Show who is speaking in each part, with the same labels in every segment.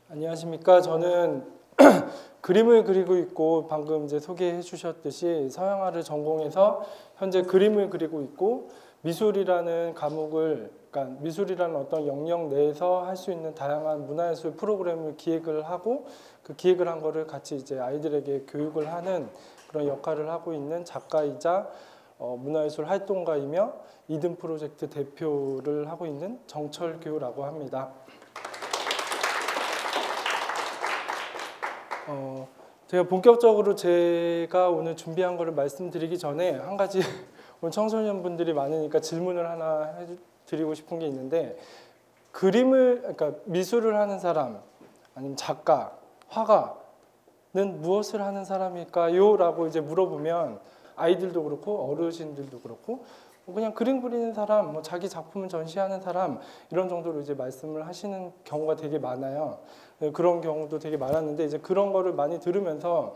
Speaker 1: 안녕하십니까. 저는 그림을 그리고 있고 방금 이제 소개해 주셨듯이 서양화를 전공해서 현재 그림을 그리고 있고 미술이라는 과목을 그러니까 미술이라는 어떤 영역 내에서 할 수 있는 다양한 문화예술 프로그램을 기획을 하고 그 기획을 한 거를 같이 이제 아이들에게 교육을 하는 그런 역할을 하고 있는 작가이자 문화예술 활동가이며 이든 프로젝트 대표를 하고 있는 정철교라고 합니다. 제가 본격적으로 제가 오늘 준비한 거를 말씀드리기 전에 한 가지 오늘 청소년분들이 많으니까 질문을 하나 드리고 싶은 게 있는데 그러니까 미술을 하는 사람 아니면 작가, 화가는 무엇을 하는 사람일까요? 라고 이제 물어보면 아이들도 그렇고 어르신들도 그렇고 그냥 그림 그리는 사람, 뭐 자기 작품을 전시하는 사람 이런 정도로 이제 말씀을 하시는 경우가 되게 많아요. 그런 경우도 되게 많았는데 이제 그런 거를 많이 들으면서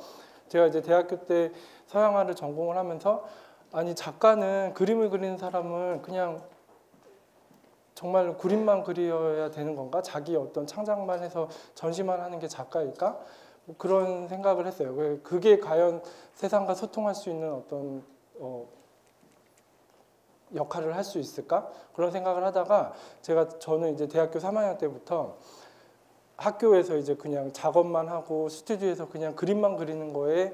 Speaker 1: 제가 이제 대학교 때 서양화를 전공을 하면서 아니 작가는 그림을 그리는 사람은 그냥 정말 그림만 그려야 되는 건가? 자기 어떤 창작만 해서 전시만 하는 게 작가일까? 뭐 그런 생각을 했어요. 그게 과연 세상과 소통할 수 있는 어떤 역할을 할 수 있을까? 그런 생각을 하다가 저는 이제 대학교 3학년 때부터 학교에서 이제 그냥 작업만 하고 스튜디오에서 그냥 그림만 그리는 거에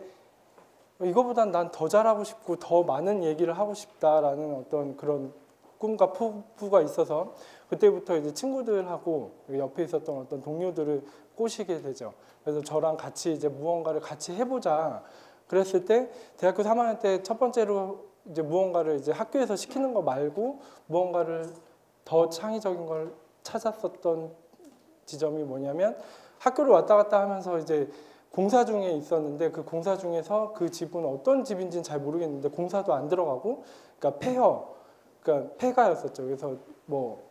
Speaker 1: 이거보단 난 더 잘하고 싶고 더 많은 얘기를 하고 싶다라는 어떤 그런 꿈과 포부가 있어서 그때부터 이제 친구들하고 옆에 있었던 어떤 동료들을 꼬시게 되죠. 그래서 저랑 같이 이제 무언가를 같이 해보자. 그랬을 때 대학교 3학년 때 첫 번째로 이제 무언가를 이제 학교에서 시키는 거 말고 무언가를 더 창의적인 걸 찾았었던 지점이 뭐냐면 학교를 왔다 갔다 하면서 이제 공사 중에 있었는데 그 공사 중에서 그 집은 어떤 집인지는 잘 모르겠는데 공사도 안 들어가고 그러니까 폐가였었죠. 그래서 뭐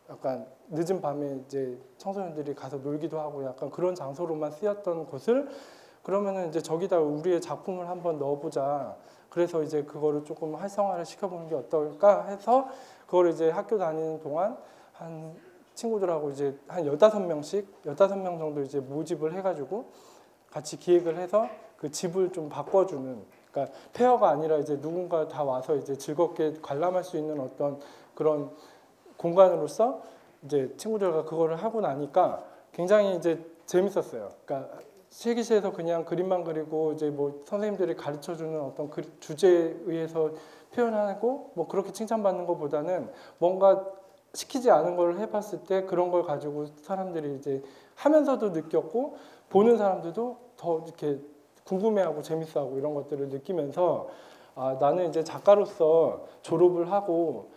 Speaker 1: 약간 늦은 밤에 이제 청소년들이 가서 놀기도 하고 약간 그런 장소로만 쓰였던 곳을 그러면은 이제 저기다 우리의 작품을 한번 넣어보자. 그래서 이제 그거를 조금 활성화를 시켜보는 게 어떨까 해서 그걸 이제 학교 다니는 동안 한 친구들하고 이제 한 15명 정도 이제 모집을 해가지고 같이 기획을 해서 그 집을 좀 바꿔주는 그러니까 폐허가 아니라 이제 누군가 다 와서 이제 즐겁게 관람할 수 있는 어떤 그런 공간으로서 이제 친구들과 그거를 하고 나니까 굉장히 이제 재밌었어요. 그러니까 실기실에서 그냥 그림만 그리고 이제 뭐 선생님들이 가르쳐주는 어떤 주제에 의해서 표현하고 뭐 그렇게 칭찬받는 것보다는 뭔가 시키지 않은 걸 해봤을 때 그런 걸 가지고 사람들이 이제 하면서도 느꼈고 보는 사람들도 더 이렇게 궁금해하고 재밌어하고 이런 것들을 느끼면서 아, 나는 이제 작가로서 졸업을 하고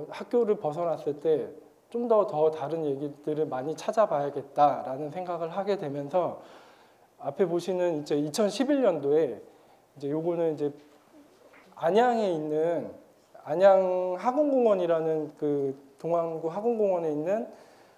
Speaker 1: 학교를 벗어났을 때 좀 더 다른 얘기들을 많이 찾아봐야겠다라는 생각을 하게 되면서 앞에 보시는 이제 2011년도에 이제 요거는 이제 안양에 있는 안양 학원공원이라는 그 동안구 학원공원에 있는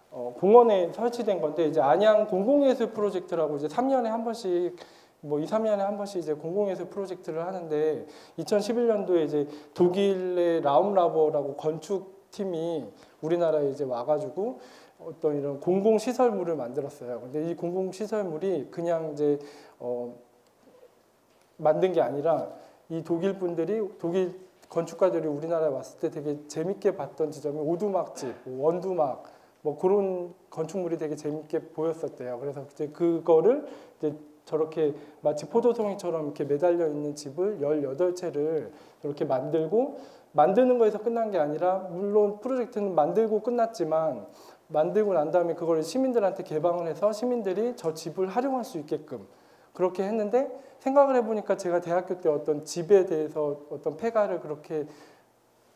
Speaker 1: 공원에 설치된 건데 이제 안양 공공예술 프로젝트라고 이제 3년에 한 번씩 뭐 2, 3년에 한 번씩 이제 공공예술 프로젝트를 하는데 2011년도에 이제 독일의 라움라버라고 건축팀이 우리나라에 이제 와가지고 어떤 이런 공공시설물을 만들었어요. 근데 이 공공시설물이 그냥 이제 만든 게 아니라 이 독일 건축가들이 우리나라에 왔을 때 되게 재밌게 봤던 지점이 오두막집, 원두막 뭐 그런 건축물이 되게 재밌게 보였었대요. 그래서 이제 그거를 이제 저렇게 마치 포도송이처럼 이렇게 매달려 있는 집을 18채를 이렇게 만드는 거에서 끝난 게 아니라 물론 프로젝트는 만들고 끝났지만 만들고 난 다음에 그걸 시민들한테 개방을 해서 시민들이 저 집을 활용할 수 있게끔 그렇게 했는데 생각을 해보니까 제가 대학교 때 어떤 집에 대해서 어떤 폐가를 그렇게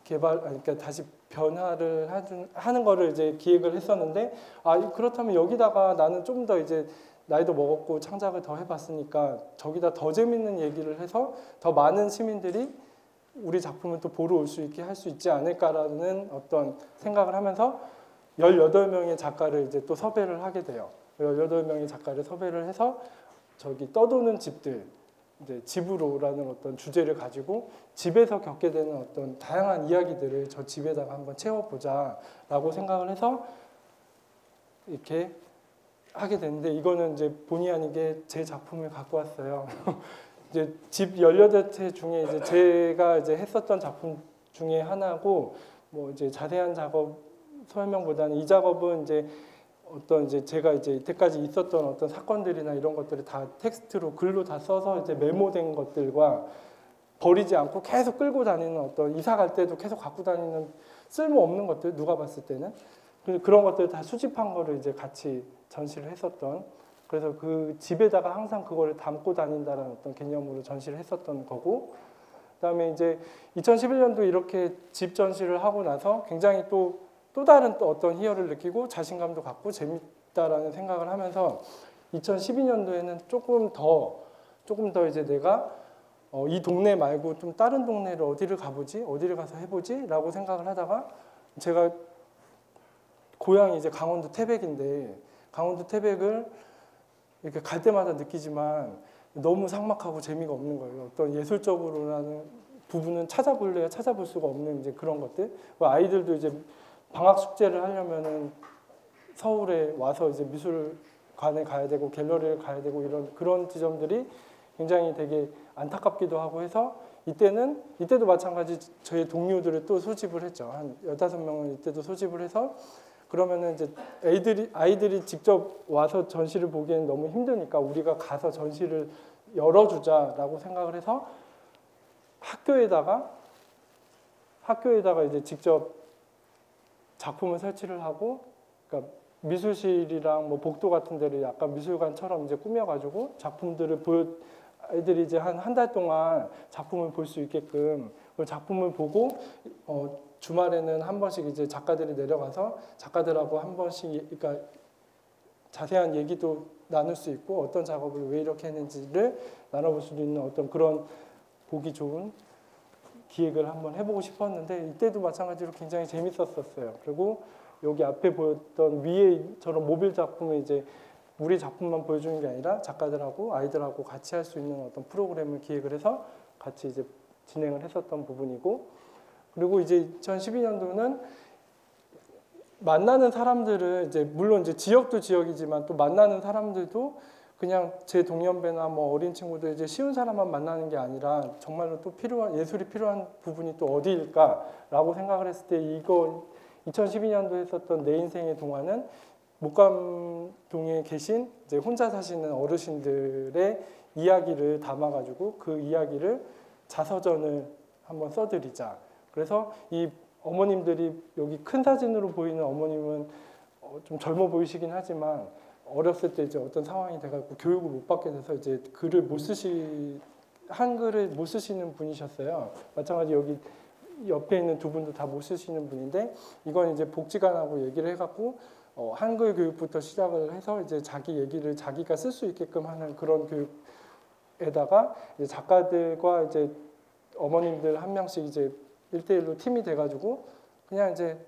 Speaker 1: 그러니까 다시 변화를 하는 거를 이제 기획을 했었는데 아 그렇다면 여기다가 나는 좀 더 이제 나이도 먹었고 창작을 더 해봤으니까 저기다 더 재밌는 얘기를 해서 더 많은 시민들이 우리 작품을 또 보러 올 수 있게 할 수 있지 않을까라는 어떤 생각을 하면서 18명의 작가를 이제 또 섭외를 하게 돼요. 18명의 작가를 섭외를 해서 저기 떠도는 집들 이제 집으로라는 어떤 주제를 가지고 집에서 겪게 되는 어떤 다양한 이야기들을 저 집에다가 한번 채워보자라고 생각을 해서 이렇게 하게 됐는데 이거는 이제 본의 아니게 제 작품을 갖고 왔어요. 이제 집 18채 중에 이제 제가 이제 했었던 작품 중에 하나고 뭐 이제 자세한 작업 설명보다는 이 작업은 이제 어떤 이제 제가 이제 이때까지 있었던 어떤 사건들이나 이런 것들을 다 텍스트로 글로 다 써서 이제 메모된 것들과 버리지 않고 계속 끌고 다니는 어떤 이사 갈 때도 계속 갖고 다니는 쓸모없는 것들 누가 봤을 때는 그런 것들을 다 수집한 거를 이제 같이 전시를 했었던 그래서 그 집에다가 항상 그거를 담고 다닌다는 어떤 개념으로 전시를 했었던 거고 그다음에 이제 2011년도 이렇게 집 전시를 하고 나서 굉장히 또 다른 또 어떤 희열을 느끼고 자신감도 갖고 재밌다라는 생각을 하면서 2012년도에는 조금 더 이제 내가 이 동네 말고 좀 다른 동네를 어디를 가보지? 어디를 가서 해보지? 라고 생각을 하다가 제가 고향이 이제 강원도 태백인데 강원도 태백을 이렇게 갈 때마다 느끼지만 너무 삭막하고 재미가 없는 거예요. 어떤 예술적으로라는 부분은 찾아볼래야 찾아볼 수가 없는 이제 그런 것들. 아이들도 이제 방학 숙제를 하려면은 서울에 와서 이제 미술관에 가야 되고 갤러리를 가야 되고 이런 그런 지점들이 굉장히 되게 안타깝기도 하고 해서 이때도 마찬가지 저희 동료들을 또 소집을 했죠. 한 15명을 이때도 소집을 해서 그러면은 이제 아이들이 직접 와서 전시를 보기에는 너무 힘드니까 우리가 가서 전시를 열어주자라고 생각을 해서 학교에다가 이제 직접 작품을 설치를 하고 그러니까 미술실이랑 뭐 복도 같은 데를 약간 미술관처럼 이제 꾸며가지고 작품들을 아이들이 이제 한 달 동안 작품을 볼 수 있게끔 그 작품을 보고 주말에는 한 번씩 이제 작가들이 내려가서 작가들하고 한 번씩 그러니까 자세한 얘기도 나눌 수 있고 어떤 작업을 왜 이렇게 했는지를 나눠볼 수 있는 어떤 그런 보기 좋은 기획을 한번 해보고 싶었는데 이때도 마찬가지로 굉장히 재밌었어요. 그리고 여기 앞에 보였던 위에처럼 모빌 작품을 이제 우리 작품만 보여주는 게 아니라 작가들하고 아이들하고 같이 할 수 있는 어떤 프로그램을 기획을 해서 같이 이제 진행을 했었던 부분이고 그리고 이제 2012년도는 만나는 사람들을 이제 물론 이제 지역도 지역이지만 또 만나는 사람들도 그냥 제 동년배나 뭐 어린 친구들 이제 쉬운 사람만 만나는 게 아니라 정말로 또 예술이 필요한 부분이 또 어디일까라고 생각을 했을 때 이거 2012년도에 했었던 내 인생의 동화는 목감동에 계신 이제 혼자 사시는 어르신들의 이야기를 담아가지고 그 이야기를 자서전을 한번 써드리자. 그래서 이 어머님들이 여기 큰 사진으로 보이는 어머님은 좀 젊어 보이시긴 하지만 어렸을 때 이제 어떤 상황이 돼가지고 교육을 못 받게 돼서 이제 한글을 못 쓰시는 분이셨어요. 마찬가지 여기 옆에 있는 두 분도 다 못 쓰시는 분인데 이건 이제 복지관하고 얘기를 해갖고 한글 교육부터 시작을 해서 이제 자기 얘기를 자기가 쓸 수 있게끔 하는 그런 교육에다가 이제 작가들과 이제 어머님들 한 명씩 이제 1대1로 팀이 돼가지고 그냥 이제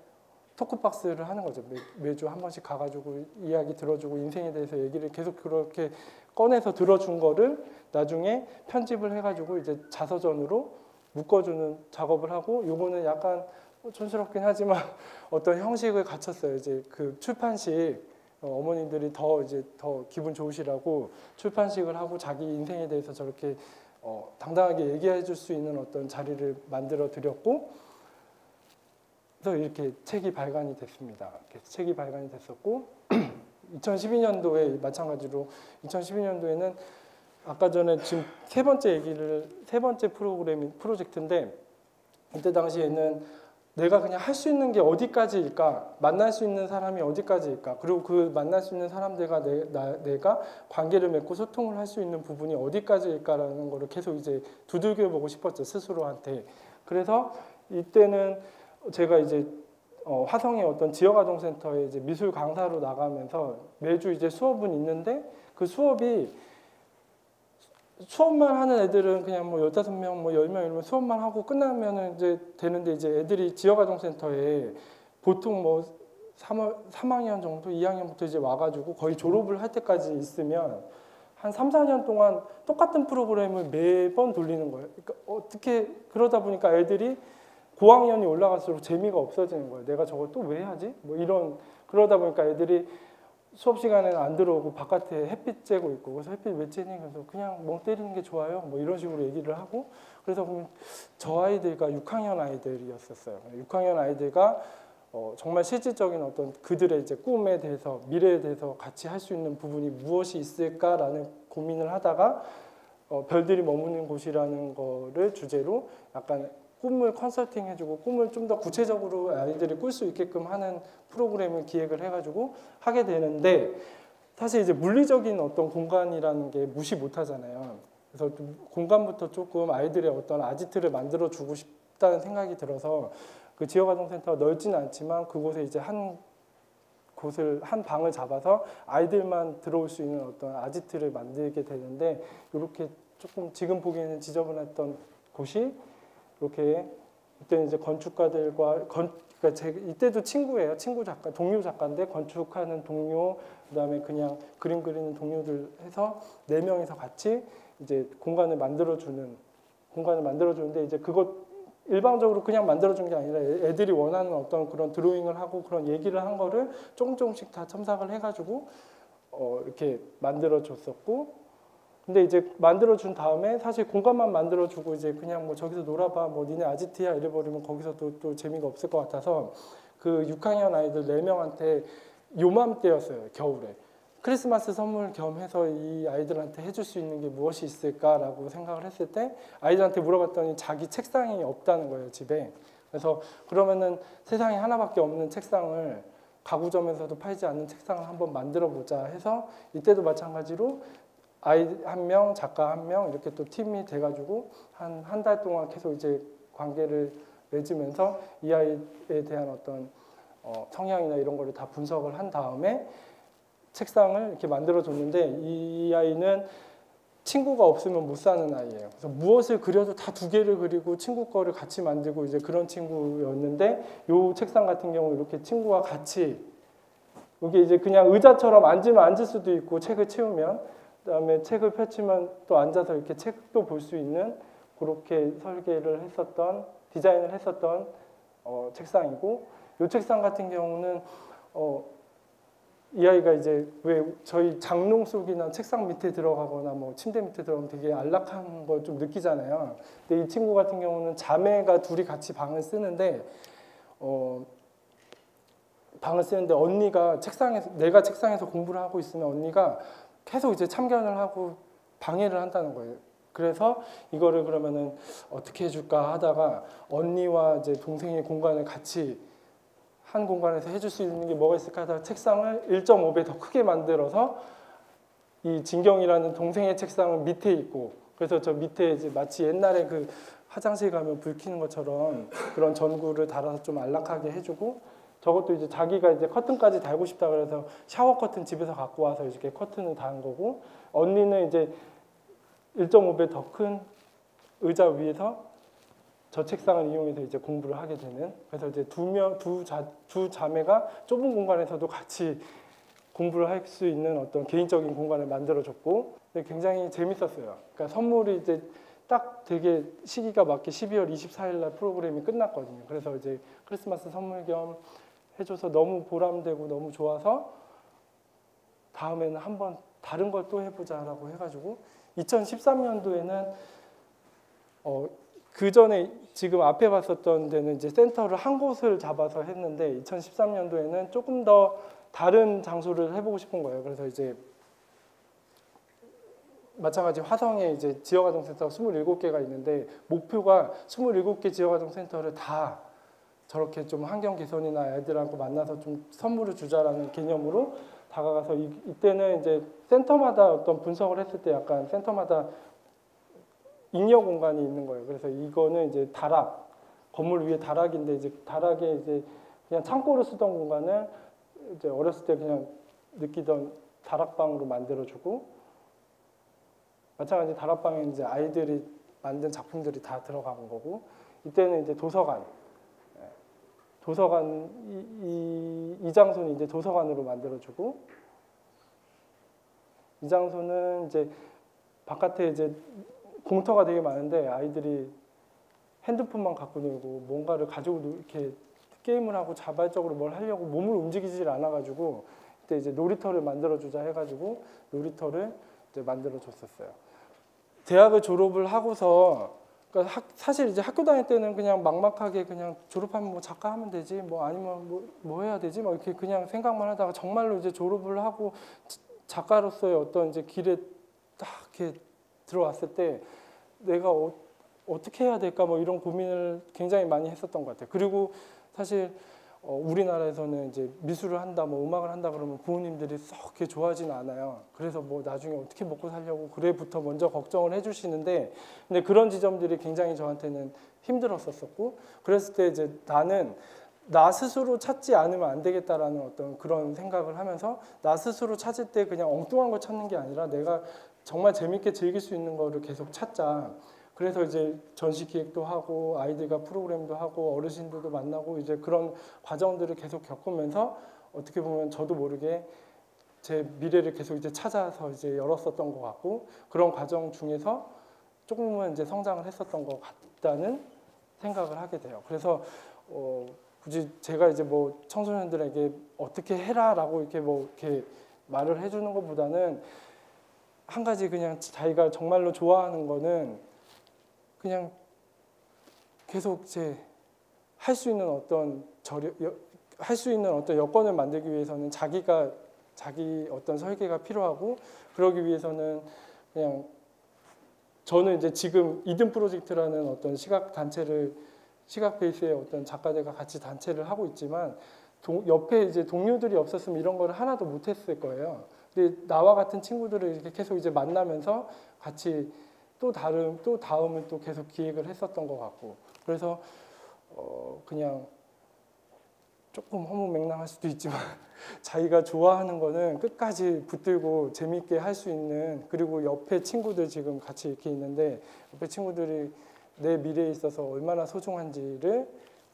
Speaker 1: 토크박스를 하는 거죠. 매주 한 번씩 가가지고 이야기 들어주고 인생에 대해서 얘기를 계속 그렇게 꺼내서 들어준 거를 나중에 편집을 해가지고 이제 자서전으로 묶어주는 작업을 하고 요거는 약간 촌스럽긴 하지만 어떤 형식을 갖췄어요. 이제 그 출판식 어머님들이 더 기분 좋으시라고 출판식을 하고 자기 인생에 대해서 저렇게 당당하게 얘기해 줄 수 있는 어떤 자리를 만들어 드렸고 그래서 이렇게 책이 발간이 됐습니다. 책이 발간이 됐었고 2012년도에 마찬가지로 2012년도에는 아까 전에 지금 세 번째 프로젝트인데 이때 당시에는 내가 그냥 할 수 있는 게 어디까지일까? 만날 수 있는 사람이 어디까지일까? 그리고 그 만날 수 있는 사람들과 내가 관계를 맺고 소통을 할 수 있는 부분이 어디까지일까라는 거를 계속 이제 두들겨 보고 싶었죠, 스스로한테. 그래서 이때는 제가 이제 화성의 어떤 지역아동센터에 이제 미술 강사로 나가면서 매주 이제 수업은 있는데 그 수업만 하는 애들은 그냥 뭐 15명, 뭐 10명 이러면 수업만 하고 끝나면은 이제 되는데 이제 애들이 지역아동센터에 보통 뭐 3학년 정도, 2학년부터 이제 와가지고 거의 졸업을 할 때까지 있으면 한 3, 4년 동안 똑같은 프로그램을 매번 돌리는 거예요. 그러니까 어떻게 그러다 보니까 애들이 고학년이 올라갈수록 재미가 없어지는 거예요. 내가 저걸 또 왜 하지? 뭐 이런 그러다 보니까 애들이 수업 시간에는 안 들어오고 바깥에 햇빛 쬐고 있고, 그래서 햇빛 왜 쬐니? 그래서 그냥 멍 때리는 게 좋아요. 뭐 이런 식으로 얘기를 하고, 그래서 저 아이들과 6학년 아이들이었었어요. 6학년 아이들과 정말 실질적인 어떤 그들의 이제 꿈에 대해서, 미래에 대해서 같이 할 수 있는 부분이 무엇이 있을까라는 고민을 하다가 별들이 머무는 곳이라는 거를 주제로 약간 꿈을 컨설팅 해주고 꿈을 좀 더 구체적으로 아이들이 꿀 수 있게끔 하는 프로그램을 기획을 해가지고 하게 되는데, 사실 이제 물리적인 어떤 공간이라는 게 무시 못 하잖아요. 그래서 좀 공간부터 조금 아이들의 어떤 아지트를 만들어 주고 싶다는 생각이 들어서 그 지역아동센터가 넓지는 않지만 그곳에 이제 한 방을 잡아서 아이들만 들어올 수 있는 어떤 아지트를 만들게 되는데, 이렇게 조금 지금 보기에는 지저분했던 곳이 이렇게, 이때는 이제 건축가들과 그러니까 이때도 친구예요. 친구 작가, 동료 작가인데 건축하는 동료, 그다음에 그냥 그림 그리는 동료들 해서 4명이서 같이 이제 공간을 만들어주는데, 이제 그것 일방적으로 그냥 만들어준 게 아니라 애들이 원하는 어떤 그런 드로잉을 하고 그런 얘기를 한 거를 조금씩 다 첨삭을 해가지고 이렇게 만들어줬었고, 근데 이제 만들어준 다음에 사실 공간만 만들어주고 이제 그냥 뭐 저기서 놀아봐, 뭐 니네 아지트야 이래버리면 거기서 또 재미가 없을 것 같아서 그 6학년 아이들 4명한테 요맘때였어요. 겨울에. 크리스마스 선물 겸해서 이 아이들한테 해줄 수 있는 게 무엇이 있을까라고 생각을 했을 때 아이들한테 물어봤더니 자기 책상이 없다는 거예요, 집에. 그래서 그러면은 세상에 하나밖에 없는 책상을, 가구점에서도 팔지 않는 책상을 한번 만들어 보자 해서, 이때도 마찬가지로 아이 1명, 작가 1명 이렇게 또 팀이 돼가지고 한 달 동안 계속 이제 관계를 맺으면서 이 아이에 대한 어떤 성향이나 이런 거를 다 분석을 한 다음에 책상을 이렇게 만들어줬는데, 이 아이는 친구가 없으면 못 사는 아이예요. 그래서 무엇을 그려도 다 2개를 그리고 친구 거를 같이 만들고 이제 그런 친구였는데, 이 책상 같은 경우 이렇게 친구와 같이, 이게 이제 그냥 의자처럼 앉으면 앉을 수도 있고 책을 채우면, 그다음에 책을 펼치면 또 앉아서 이렇게 책도 볼 수 있는 그렇게 설계를 했었던, 디자인을 했었던 책상이고, 이 책상 같은 경우는 이 아이가 이제 왜 저희 장롱 속이나 책상 밑에 들어가거나 뭐 침대 밑에 들어가면 되게 안락한 걸 좀 느끼잖아요. 근데 이 친구 같은 경우는 자매가 둘이 같이 방을 쓰는데 언니가 내가 책상에서 공부를 하고 있으면 언니가 계속 이제 참견을 하고 방해를 한다는 거예요. 그래서 이거를 그러면은 어떻게 해줄까 하다가 언니와 이제 동생의 공간을 같이 한 공간에서 해줄 수 있는 게 뭐가 있을까 하다가 책상을 1.5배 더 크게 만들어서 이 진경이라는 동생의 책상은 밑에 있고, 그래서 저 밑에 이제 마치 옛날에 그 화장실 가면 불 켜는 것처럼 그런 전구를 달아서 좀 안락하게 해주고, 저것도 이제 자기가 이제 커튼까지 달고 싶다 그래서 샤워 커튼 집에서 갖고 와서 이렇게 커튼을 단 거고, 언니는 이제 1.5배 더 큰 의자 위에서 저 책상을 이용해서 이제 공부를 하게 되는, 그래서 이제 두 자매가 좁은 공간에서도 같이 공부를 할 수 있는 어떤 개인적인 공간을 만들어줬고, 굉장히 재밌었어요. 그러니까 선물이 이제 딱 되게 시기가 맞게 12월 24일 날 프로그램이 끝났거든요. 그래서 이제 크리스마스 선물 겸 해줘서 너무 보람되고 너무 좋아서 다음에는 한번 다른 걸 또 해보자라고 해가지고 2013년도에는 그 전에 지금 앞에 봤었던 데는 이제 센터를 한 곳을 잡아서 했는데 2013년도에는 조금 더 다른 장소를 해보고 싶은 거예요. 그래서 이제 마찬가지 화성에 이제 지역아동센터 27개가 있는데 목표가 27개 지역아동센터를 다 저렇게 좀 환경 개선이나 애들하고 만나서 좀 선물을 주자라는 개념으로 다가가서 이때는 이제 센터마다 어떤 분석을 했을 때 약간 센터마다 잉여 공간이 있는 거예요. 그래서 이거는 이제 다락, 건물 위에 다락인데 이제 다락에 이제 그냥 창고로 쓰던 공간을 이제 어렸을 때 그냥 느끼던 다락방으로 만들어주고, 마찬가지 다락방에 이제 아이들이 만든 작품들이 다 들어간 거고, 이때는 이제 도서관 이 장소는 이제 도서관으로 만들어주고, 이 장소는 이제 바깥에 이제 공터가 되게 많은데 아이들이 핸드폰만 갖고 놀고 뭔가를 가지고 이렇게 게임을 하고 자발적으로 뭘 하려고 몸을 움직이질 않아가지고 그때 이제 놀이터를 만들어주자 해가지고 놀이터를 이제 만들어줬었어요. 대학을 졸업을 하고서 그러니까 사실 이제 학교 다닐 때는 그냥 막막하게 그냥 졸업하면 뭐 작가 하면 되지 뭐 아니면 뭐 해야 되지 막 이렇게 그냥 생각만 하다가 정말로 이제 졸업을 하고 작가로서의 어떤 이제 길에 딱 이렇게 들어왔을 때 내가 어떻게 해야 될까 뭐 이런 고민을 굉장히 많이 했었던 것 같아요. 그리고 사실 우리나라에서는 이제 미술을 한다, 뭐 음악을 한다 그러면 부모님들이 썩 그렇게 좋아하지는 않아요. 그래서 뭐 나중에 어떻게 먹고 살려고 그래부터 먼저 걱정을 해주시는데, 근데 그런 지점들이 굉장히 저한테는 힘들었었고, 그랬을 때 이제 나는 나 스스로 찾지 않으면 안 되겠다라는 어떤 그런 생각을 하면서 나 스스로 찾을 때 그냥 엉뚱한 걸 찾는 게 아니라 내가 정말 재밌게 즐길 수 있는 거를 계속 찾자. 그래서 이제 전시 기획도 하고 아이들과 프로그램도 하고 어르신들도 만나고 이제 그런 과정들을 계속 겪으면서 어떻게 보면 저도 모르게 제 미래를 계속 이제 찾아서 이제 열었었던 것 같고, 그런 과정 중에서 조금은 이제 성장을 했었던 것 같다는 생각을 하게 돼요. 그래서 굳이 제가 이제 뭐 청소년들에게 어떻게 해라라고 이렇게 뭐 이렇게 말을 해주는 것보다는 한 가지 그냥 자기가 정말로 좋아하는 거는 그냥 계속 이제 할 수 있는 어떤 할 수 있는 어떤 여건을 만들기 위해서는 자기 어떤 설계가 필요하고, 그러기 위해서는 그냥 저는 이제 지금 이든 프로젝트라는 어떤 시각 베이스의 어떤 작가들과 같이 단체를 하고 있지만 옆에 이제 동료들이 없었으면 이런 거를 하나도 못했을 거예요. 근데 나와 같은 친구들을 이렇게 계속 이제 만나면서 같이 또 다음을 또 계속 기획을 했었던 것 같고, 그래서 그냥 조금 허무맹랑할 수도 있지만 자기가 좋아하는 거는 끝까지 붙들고 재밌게 할 수 있는, 그리고 옆에 친구들 지금 같이 이렇게 있는데 옆에 친구들이 내 미래에 있어서 얼마나 소중한지를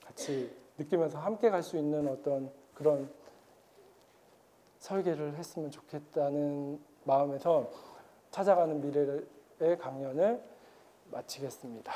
Speaker 1: 같이 느끼면서 함께 갈 수 있는 어떤 그런 설계를 했으면 좋겠다는 마음에서 찾아가는 미래의 강연을 마치겠습니다.